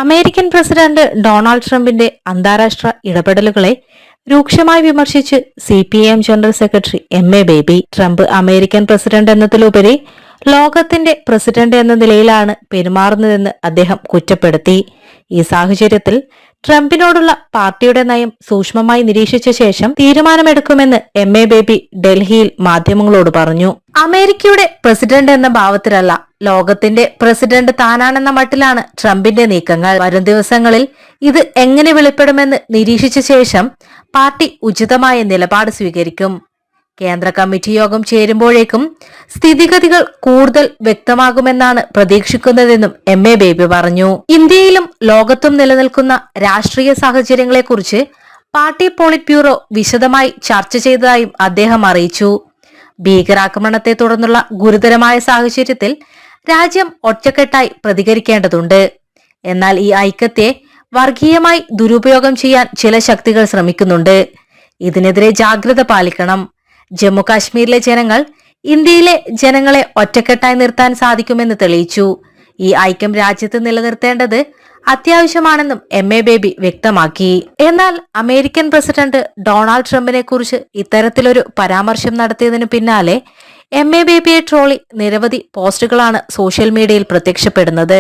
American president Donald ട്രംപിന്റെ അന്താരാഷ്ട്ര ഇടപെടലുകളെ രൂക്ഷമായി വിമർശിച്ച് CPIM general secretary MA baby. Trump American president എന്നതിലുപരി ലോകത്തിന്റെ പ്രസിഡന്റ് എന്ന നിലയിലാണ് പെരുമാറുന്നതെന്ന് അദ്ദേഹം കുറ്റപ്പെടുത്തി. ഈ സാഹചര്യത്തിൽ ട്രംപിനോടുള്ള പാർട്ടിയുടെ നയം സൂക്ഷ്മമായി നിരീക്ഷിച്ച ശേഷം തീരുമാനമെടുക്കുമെന്ന് MA ബേബി ഡൽഹിയിൽ മാധ്യമങ്ങളോട് പറഞ്ഞു. അമേരിക്കയുടെ പ്രസിഡന്റ് എന്ന ഭാവത്തിലല്ല, ലോകത്തിന്റെ പ്രസിഡന്റ് താനാണെന്ന മട്ടിലാണ് ട്രംപിന്റെ നീക്കങ്ങൾ. വരും ദിവസങ്ങളിൽ ഇത് എങ്ങനെ വെളിപ്പെടുമെന്ന് നിരീക്ഷിച്ച ശേഷം പാർട്ടി ഉചിതമായ നിലപാട് സ്വീകരിക്കും. കേന്ദ്ര കമ്മിറ്റി യോഗം ചേരുമ്പോഴേക്കും സ്ഥിതിഗതികൾ കൂടുതൽ വ്യക്തമാകുമെന്നാണ് പ്രതീക്ഷിക്കുന്നതെന്നും MA ബേബി പറഞ്ഞു. ഇന്ത്യയിലും ലോകത്തും നിലനിൽക്കുന്ന രാഷ്ട്രീയ സാഹചര്യങ്ങളെക്കുറിച്ച് പാർട്ടി പോളിറ്റ് ബ്യൂറോ വിശദമായി ചർച്ച ചെയ്തതായും അദ്ദേഹം അറിയിച്ചു. ഭീകരാക്രമണത്തെ തുടർന്നുള്ള ഗുരുതരമായ സാഹചര്യത്തിൽ രാജ്യം ഒറ്റക്കെട്ടായി പ്രതികരിക്കേണ്ടതുണ്ട്. എന്നാൽ ഈ ഐക്യത്തെ വർഗീയമായി ദുരുപയോഗം ചെയ്യാൻ ചില ശക്തികൾ ശ്രമിക്കുന്നുണ്ട്. ഇതിനെതിരെ ജാഗ്രത പാലിക്കണം. ജമ്മു കാശ്മീരിലെ ജനങ്ങൾ ഇന്ത്യയിലെ ജനങ്ങളെ ഒറ്റക്കെട്ടായി നിർത്താൻ സാധിക്കുമെന്ന് തെളിയിച്ചു. ഈ ഐക്യം രാജ്യത്ത് നിലനിർത്തേണ്ടത് അത്യാവശ്യമാണെന്നും MA ബേബി വ്യക്തമാക്കി. എന്നാൽ അമേരിക്കൻ പ്രസിഡന്റ് ഡൊണാൾഡ് ട്രംപിനെ കുറിച്ച് ഇത്തരത്തിലൊരു പരാമർശം നടത്തിയതിനു പിന്നാലെ MA ബേബിയെ ട്രോളി നിരവധി പോസ്റ്റുകളാണ് സോഷ്യൽ മീഡിയയിൽ പ്രത്യക്ഷപ്പെടുന്നത്.